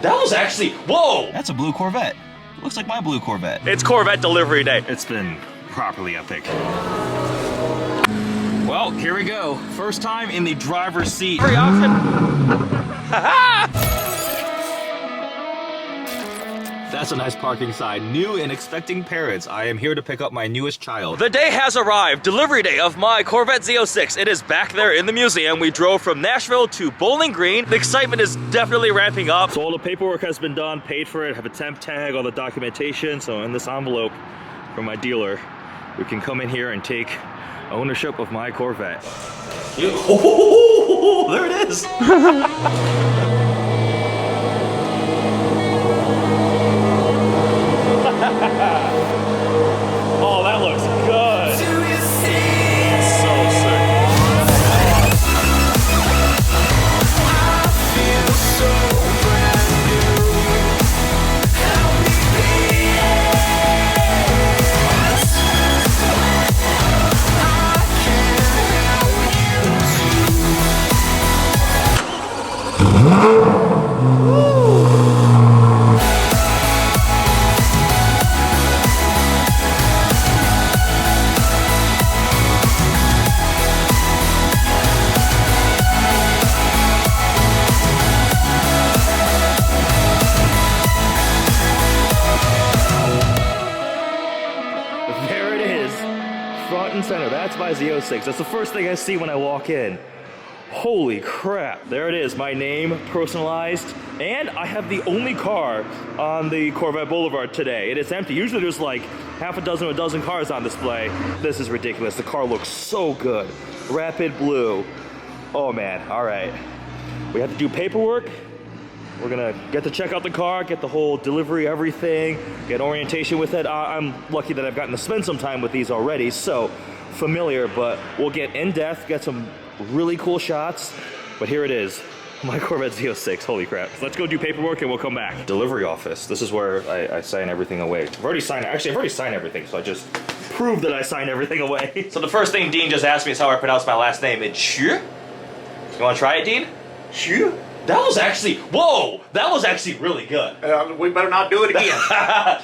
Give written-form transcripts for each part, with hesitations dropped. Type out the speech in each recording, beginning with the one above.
that was actually, whoa! That's a blue Corvette. Looks like my blue Corvette. It's Corvette delivery day. It's been properly epic. Well, here we go. First time in the driver's seat. Free option. That's a nice parking sign. New and expecting parents. I am here to pick up my newest child. The day has arrived. Delivery day of my Corvette Z06. It is back there in the museum. We drove from Nashville to Bowling Green. The excitement is definitely ramping up. So all the paperwork has been done, paid for it, have a temp tag, all the documentation. So in this envelope from my dealer, we can come in here and take ownership of my Corvette. Oh, there it is. Oh, that looks good. So sick. Front and center, that's my Z06. That's the first thing I see when I walk in. Holy crap, there it is, my name personalized. And I have the only car on the Corvette Boulevard today. It is empty. Usually there's like half a dozen or a dozen cars on display. This is ridiculous. The car looks so good. Rapid blue. Oh man, all right. We have to do paperwork. We're gonna get to check out the car, get the whole delivery, everything, get orientation with it. I'm lucky that I've gotten to spend some time with these already, so familiar, but we'll get in depth, get some really cool shots. But here it is, my Corvette Z06, holy crap. So let's go do paperwork and we'll come back. Delivery office, this is where I sign everything away. I've already signed everything, so I just proved that I signed everything away. So the first thing Dean just asked me is how I pronounce my last name. It's Xu. You wanna try it, Dean? Xu? That was actually, whoa, that was actually really good. We better not do it again.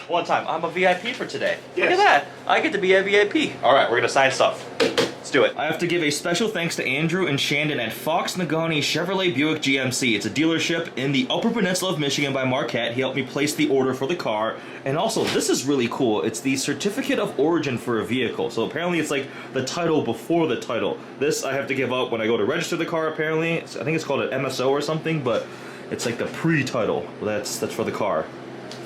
One time, I'm a VIP for today. Yes. Look at that, I get to be a VIP. All right, we're gonna sign stuff. Let's do it. I have to give a special thanks to Andrew and Shandon at Fox Nagani Chevrolet Buick GMC. It's a dealership in the Upper Peninsula of Michigan by Marquette. He helped me place the order for the car. And also, this is really cool. It's the certificate of origin for a vehicle. So apparently it's like the title before the title. This I have to give up when I go to register the car, apparently. I think it's called an MSO or something, but it's like the pre-title. That's for the car.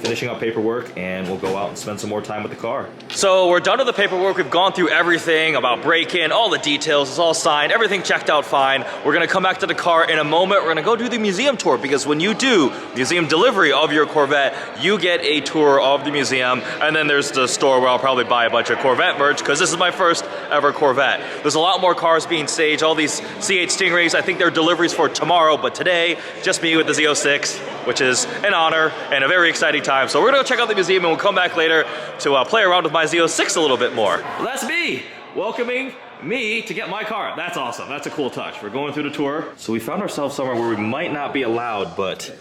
Finishing up paperwork, and we'll go out and spend some more time with the car. So we're done with the paperwork. We've gone through everything about break-in, all the details. It's all signed, everything checked out fine. We're gonna come back to the car in a moment. We're gonna go do the museum tour, because when you do museum delivery of your Corvette, you get a tour of the museum, and then there's the store where I'll probably buy a bunch of Corvette merch, because this is my first ever Corvette. There's a lot more cars being staged, all these C8 Stingrays. I think they're deliveries for tomorrow, but today, just me with the Z06, which is an honor and a very exciting time. So we're gonna go check out the museum, and we'll come back later to play around with my Z06 a little bit more. Well, that's me welcoming me to get my car. That's awesome. That's a cool touch. We're going through the tour. So we found ourselves somewhere where we might not be allowed, but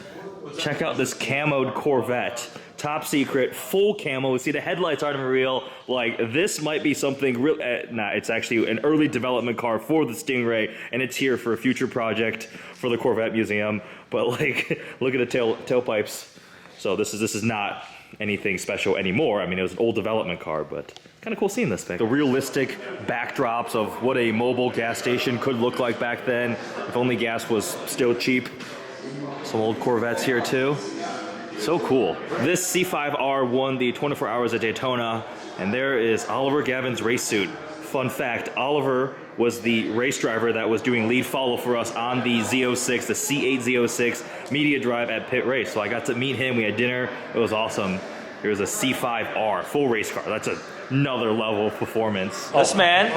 check out this camoed Corvette. Top secret, full camo. We see the headlights aren't even real. Like, this might be something real. Nah, it's actually an early development car for the Stingray, and it's here for a future project for the Corvette Museum. But like, look at the tailpipes. So this is not anything special anymore. I mean, it was an old development car, but kind of cool seeing this thing. The realistic backdrops of what a mobile gas station could look like back then, if only gas was still cheap. Some old Corvettes here too. So cool. This C5R won the 24 Hours at Daytona, and there is Oliver Gavin's race suit. Fun fact, Oliver was the race driver that was doing lead follow for us on the Z06, the C8 Z06 media drive at Pit Race. So I got to meet him, we had dinner, it was awesome. There was a C5R, full race car. That's another level of performance. This man,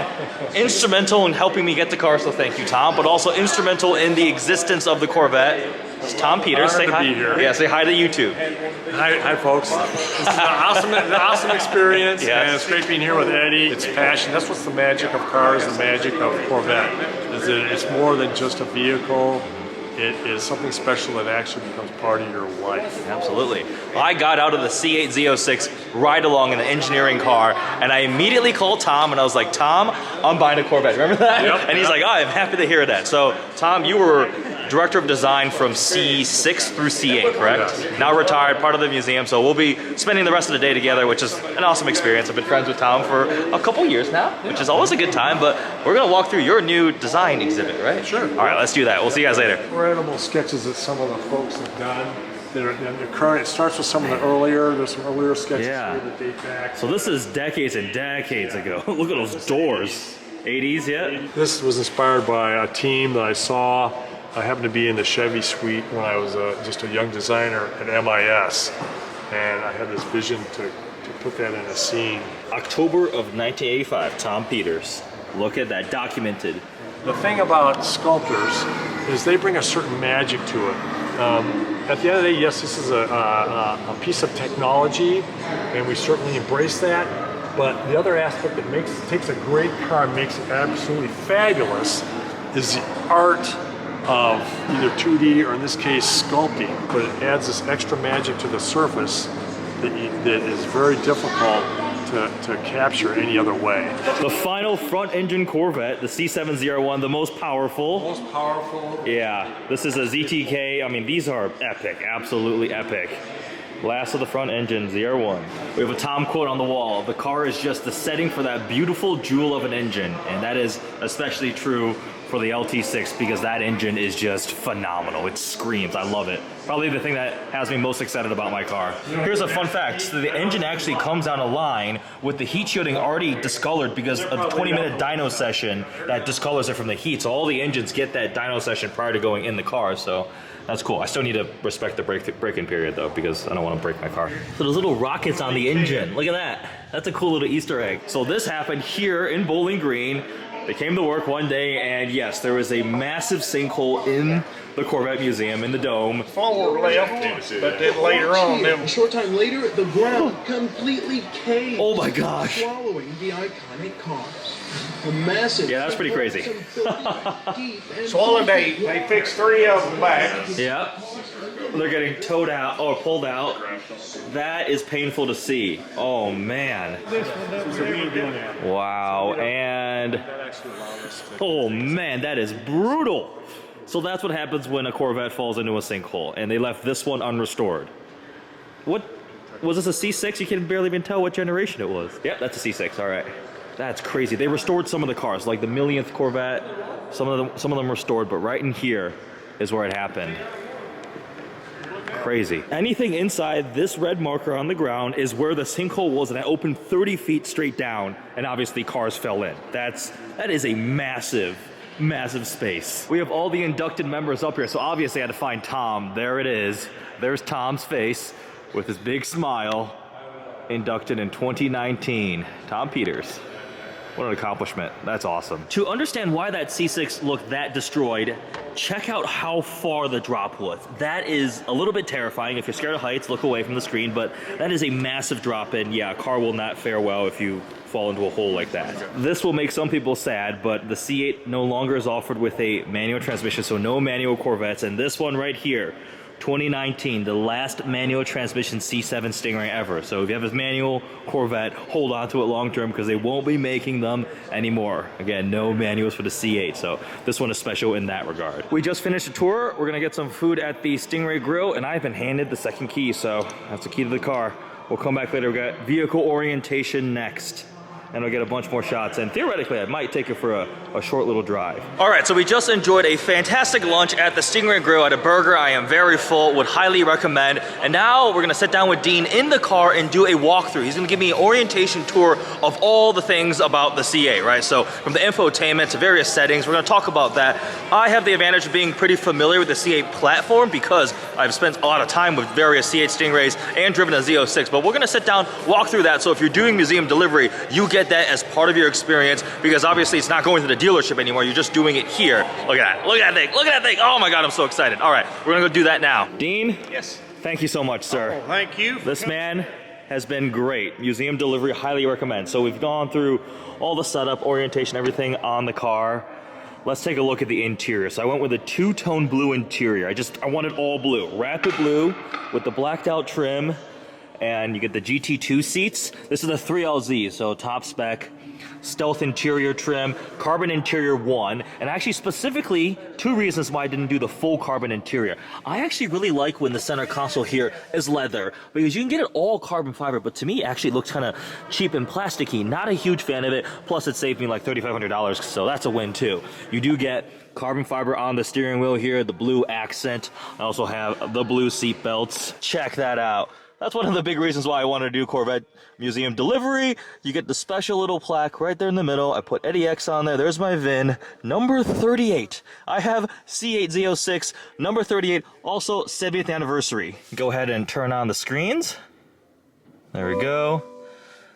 instrumental in helping me get the car, so thank you, Tom, but also instrumental in the existence of the Corvette. It's Tom Peters. Say hi. Yeah, say hi to YouTube. Hi folks. This is an awesome experience, yes. And it's great being here with Eddie. It's passion. That's what's the magic of cars, the magic of Corvette. Is that it's more than just a vehicle. it is something special that actually becomes part of your life. Absolutely. I got out of the C8 Z06 right along in the engineering car, and I immediately called Tom, and I was like, Tom, I'm buying a Corvette. Remember that? Yep, and he's like, oh, I'm happy to hear that. So, Tom, you were Director of Design from C6 through C8, correct? Yes. Now retired, part of the museum, so we'll be spending the rest of the day together, which is an awesome experience. I've been friends with Tom for a couple years now, which is always a good time, but we're gonna walk through your new design exhibit, right? Sure. All right, let's do that. We'll see you guys later. Incredible sketches that some of the folks have done. They're current. It starts with some of the there's some earlier sketches Yeah. here that date back. So this is decades and decades ago. Look at those doors. 80s, yeah? This was inspired by a team that I saw. I happened to be in the Chevy suite when I was just a young designer at MIS, and I had this vision to put that in a scene. October of 1985, Tom Peters. Look at that, documented. The thing about sculptors is they bring a certain magic to it. At the end of the day, yes, this is a piece of technology, and we certainly embrace that. But the other aspect that takes a great car and makes it absolutely fabulous is the art of either 2D or in this case sculpting. But it adds this extra magic to the surface that is very difficult to capture any other way. The final front engine Corvette, the C701, the most powerful. Most powerful. Yeah, this is a ZTK. I mean, these are epic, absolutely epic. Last of the front engine, ZR1. We have a Tom quote on the wall. The car is just the setting for that beautiful jewel of an engine. And that is especially true for the LT6 because that engine is just phenomenal. It screams, I love it. Probably the thing that has me most excited about my car. Here's a fun fact. So the engine actually comes down a line with the heat shielding already discolored because of the 20-minute dyno session that discolors it from the heat. So all the engines get that dyno session prior to going in the car. So that's cool. I still need to respect the break-in period though because I don't want to break my car. So those little rockets on the engine, look at that. That's a cool little Easter egg. So this happened here in Bowling Green. They came to work one day and yes, there was a massive sinkhole in the Corvette Museum in the dome. Forward left, but then later on, a short time later, the ground completely caved. Oh my gosh. Swallowing the iconic cars. A massive. Yeah, that's pretty crazy. Swallowed. They fixed 3 of them back. Yeah. They're getting towed out or pulled out. That is painful to see. Oh man. Wow. And oh man, that is brutal. So that's what happens when a Corvette falls into a sinkhole, and they left this one unrestored. What was this, a C6? You can barely even tell what generation it was. Yep, that's a C6. All right. That's crazy. They restored some of the cars, like the millionth Corvette. Some of them restored, but right in here is where it happened. Crazy. Anything inside this red marker on the ground is where the sinkhole was, and it opened 30 feet straight down, and obviously cars fell in. That is a massive space. We have all the inducted members up here, so obviously I had to find Tom. There it is. There's Tom's face with his big smile. Inducted in 2019. Tom Peters. What an accomplishment. That's awesome. To understand why that C6 looked that destroyed, check out how far the drop was. That is a little bit terrifying. If you're scared of heights, look away from the screen, but that is a massive drop, and yeah, a car will not fare well if you fall into a hole like that. This will make some people sad, but the C8 no longer is offered with a manual transmission, so no manual Corvettes, and this one right here, 2019, the last manual transmission C7 Stingray ever. So if you have a manual Corvette, hold on to it long term because they won't be making them anymore. Again, no manuals for the C8, so this one is special in that regard. We just finished a tour. We're gonna get some food at the Stingray Grill, and I've been handed the second key, so that's the key to the car. We'll come back later. We got vehicle orientation next. And I'll get a bunch more shots, and theoretically I might take it for a short little drive. All right, so we just enjoyed a fantastic lunch at the Stingray Grill at a burger. I am very full, would highly recommend. And now we're gonna sit down with Dean in the car and do a walkthrough. He's gonna give me an orientation tour of all the things about the C8, right? So from the infotainment to various settings, we're gonna talk about that. I have the advantage of being pretty familiar with the C8 platform because I've spent a lot of time with various C8 Stingrays and driven a Z06, but we're gonna sit down, walk through that, so if you're doing museum delivery, you get that as part of your experience, because obviously it's not going to the dealership anymore, you're just doing it here. Look at that, look at that thing, look at that thing. Oh my God, I'm so excited. All right, we're gonna go do that now. Dean? Yes. Thank you so much, sir. Oh, thank you. This man has been great. Museum delivery, highly recommend. So we've gone through all the setup, orientation, everything on the car. let's take a look at the interior. So I went with a two-tone blue interior. I wanted all blue. Rapid blue with the blacked out trim, and you get the GT2 seats. This is a 3LZ, so top spec. Stealth interior trim, carbon interior 1, and actually specifically 2 reasons why I didn't do the full carbon interior. I actually really like when the center console here is leather, because you can get it all carbon fiber, but to me it actually looks kind of cheap and plasticky. Not a huge fan of it, plus it saved me like $3,500, so that's a win too. You do get carbon fiber on the steering wheel here, the blue accent. I also have the blue seat belts. Check that out. That's one of the big reasons why I wanted to do Corvette Museum Delivery. You get the special little plaque right there in the middle. I put EddieX on there. There's my VIN, number 38. I have C8Z06, number 38, also 70th anniversary. Go ahead and turn on the screens. There we go.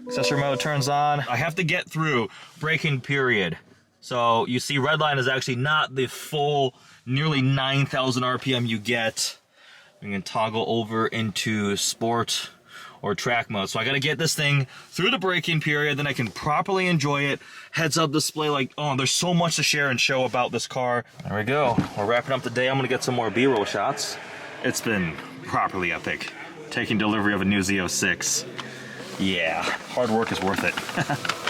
Accessory mode turns on. I have to get through braking period. So you see red line is actually not the full nearly 9,000 RPM you get. We can toggle over into sport or track mode. So I gotta get this thing through the braking period, then I can properly enjoy it. Heads up display, like, oh, there's so much to share and show about this car. There we go. We're wrapping up the day. I'm gonna get some more B-roll shots. It's been properly epic. Taking delivery of a new Z06. Yeah, hard work is worth it.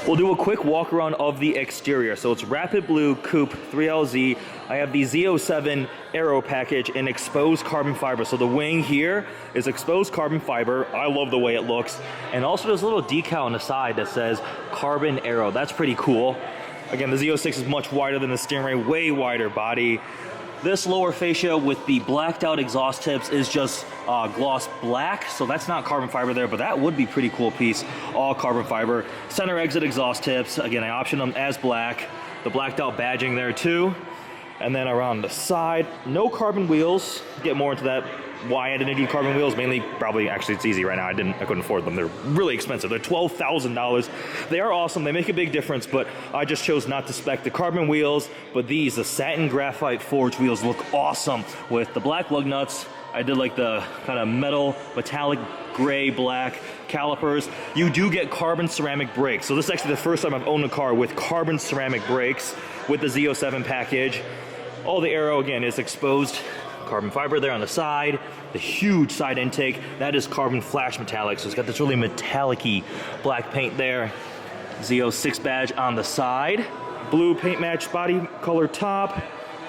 We'll do a quick walk around of the exterior. So it's Rapid Blue Coupe 3LZ. I have the Z07 Aero package in exposed carbon fiber. So the wing here is exposed carbon fiber. I love the way it looks. And also there's a little decal on the side that says Carbon Aero. That's pretty cool. Again, the Z06 is much wider than the steering wheel, way wider body. This lower fascia with the blacked out exhaust tips is just gloss black, so that's not carbon fiber there, but that would be pretty cool piece, all carbon fiber. Center exit exhaust tips, again, I optioned them as black. The blacked out badging there too. And then around the side, no carbon wheels. Get more into that, why I didn't do carbon wheels, mainly, probably, actually it's easy right now, I couldn't afford them. They're really expensive, they're $12,000. They are awesome, they make a big difference, but I just chose not to spec the carbon wheels, but these, the satin graphite forged wheels look awesome with the black lug nuts. I did like the kind of metal, metallic, gray, black calipers. You do get carbon ceramic brakes. So this is actually the first time I've owned a car with carbon ceramic brakes with the Z07 package. All the aero, again, is exposed carbon fiber there on the side. The huge side intake, that is carbon flash metallic. So it's got this really metallic-y black paint there. Z06 badge on the side. Blue paint matched body color top.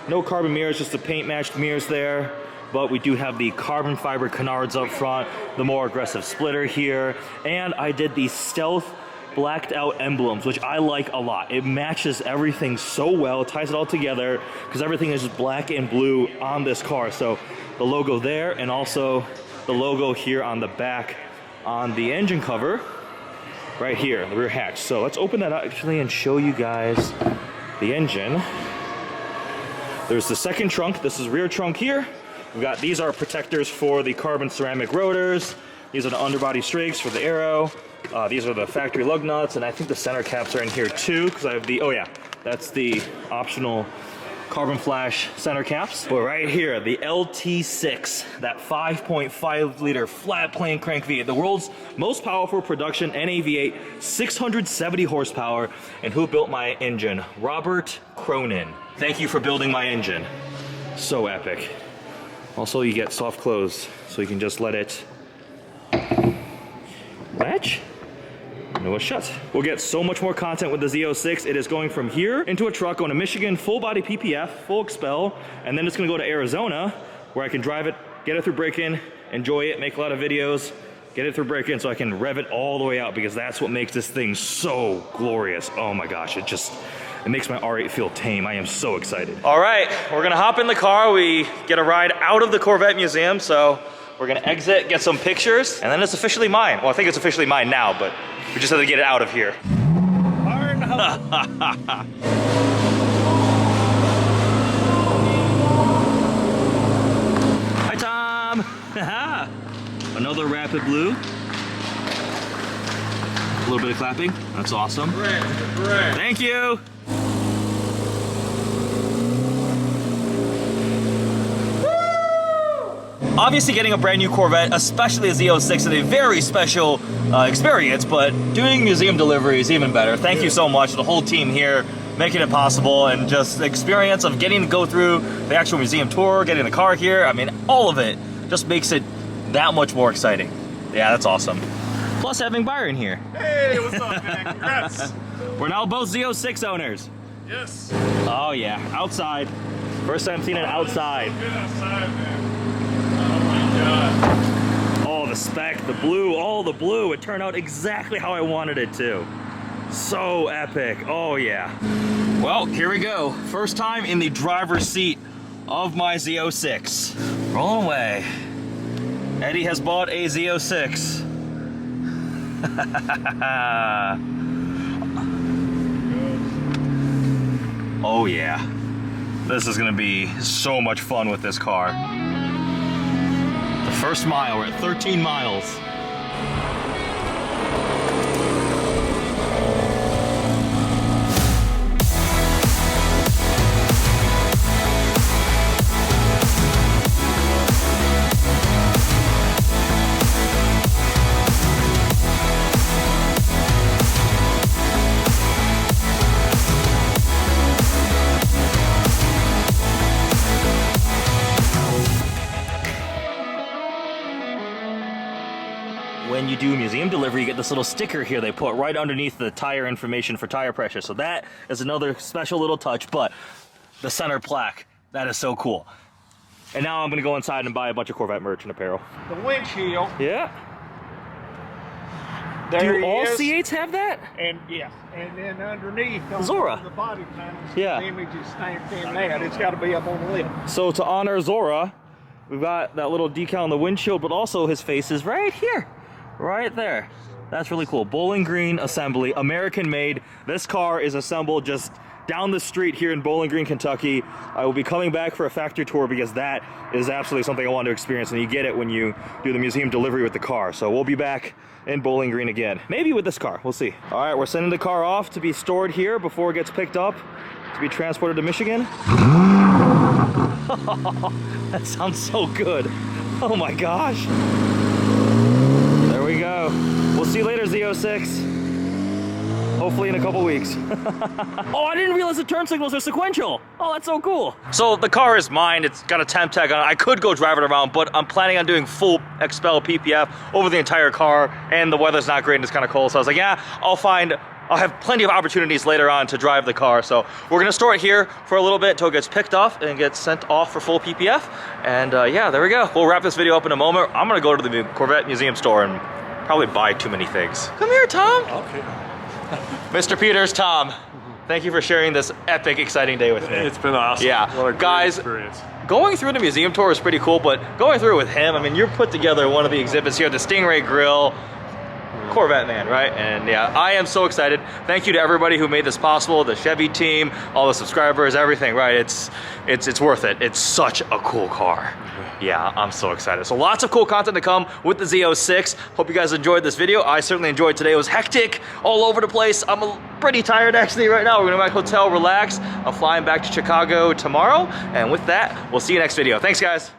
No carbon mirrors, just the paint matched mirrors there. But we do have the carbon fiber canards up front, the more aggressive splitter here. And I did the stealth blacked out emblems, which I like a lot. It matches everything so well, ties it all together, because everything is just black and blue on this car. So the logo there, and also the logo here on the back on the engine cover, right here, the rear hatch. So let's open that up actually and show you guys the engine. There's the second trunk. This is rear trunk here. We got, these are protectors for the carbon ceramic rotors. These are the underbody strakes for the aero. These are the factory lug nuts, and I think the center caps are in here too, because I have the, oh yeah, that's the optional carbon flash center caps. But right here, the LT6, that 5.5 liter flat plane crank V8, the world's most powerful production NA V8, 670 horsepower. And who built my engine? Robert Cronin. Thank you for building my engine. So epic. Also, you get soft close, so you can just let it latch. No, it's shut. We'll get so much more content with the Z06. It is going from here into a truck, going to Michigan, full body PPF, full expel, and then it's gonna go to Arizona, where I can drive it, get it through break-in, enjoy it, make a lot of videos, get it through break-in so I can rev it all the way out, because that's what makes this thing so glorious. Oh my gosh, it makes my R8 feel tame. I am so excited. All right, we're gonna hop in the car. We get a ride out of the Corvette Museum, so we're gonna exit, get some pictures, and then it's officially mine. Well, I think it's officially mine now, but we just have to get it out of here. Hi, Tom. Another Rapid Blue. A little bit of clapping. That's awesome. Correct. Thank you. Obviously, getting a brand new Corvette, especially a Z06, is a very special experience, but doing museum delivery is even better. Thank you so much. The whole team here making it possible, and just the experience of getting to go through the actual museum tour, getting the car here. I mean, all of it just makes it that much more exciting. Yeah, that's awesome. Plus having Byron here. Hey, what's up, man? Congrats. We're now both Z06 owners. Yes. Oh yeah, outside. First time seeing it outside. Good outside, man. Oh my God. Oh, the spec, the blue, all the blue. It turned out exactly how I wanted it to. So epic. Oh yeah. Well, here we go. First time in the driver's seat of my Z06. Rolling away. Eddie has bought a Z06. Oh yeah. This is gonna be so much fun with this car. The first mile, we're at 13 miles. When you do museum delivery, you get this little sticker here they put right underneath the tire information for tire pressure. So that is another special little touch, but the center plaque, that is so cool. And now I'm gonna go inside and buy a bunch of Corvette merch and apparel. The windshield. Yeah. There Do all is. C8s have that? And yeah, and then underneath on Zora. the body panels, Yeah. the image is stamped in that. It's got to be up on the lip. So to honor Zora, we've got that little decal on the windshield, but also his face is right here. Right there. That's really cool. Bowling Green assembly, American made. This car is assembled just down the street here in Bowling Green, Kentucky. I will be coming back for a factory tour because that is absolutely something I want to experience, and you get it when you do the museum delivery with the car. So we'll be back in Bowling Green again. Maybe with this car, we'll see. All right, we're sending the car off to be stored here before it gets picked up to be transported to Michigan. That sounds so good. Oh my gosh. There we go. We'll see you later, Z06. Hopefully in a couple weeks. Oh, I didn't realize the turn signals are sequential. Oh, that's so cool. So the car is mine. It's got a temp tag on it. I could go drive it around, but I'm planning on doing full expel PPF over the entire car, and the weather's not great and it's kind of cold. So I was like, yeah, I'll have plenty of opportunities later on to drive the car. So we're gonna store it here for a little bit until it gets picked up and gets sent off for full PPF. And yeah, there we go. We'll wrap this video up in a moment. I'm gonna go to the Corvette Museum store and probably buy too many things. Come here, Tom. Okay. Mr. Peters, Tom, thank you for sharing this epic, exciting day with me. It's been awesome. Yeah, what a great guys, experience. Going through the museum tour is pretty cool, but going through it with him, I mean, you're put together one of the exhibits here, the Stingray Grill, Corvette man, right? And yeah, I am so excited. Thank you to everybody who made this possible, the Chevy team, all the subscribers, everything, right? It's worth it. It's such a cool car. Yeah, I'm so excited. So lots of cool content to come with the Z06. Hope you guys enjoyed this video. I certainly enjoyed today. It was hectic, all over the place. I'm pretty tired actually right now. We're gonna go back to my hotel, relax. I'm flying back to Chicago tomorrow. And with that, we'll see you next video. Thanks, guys.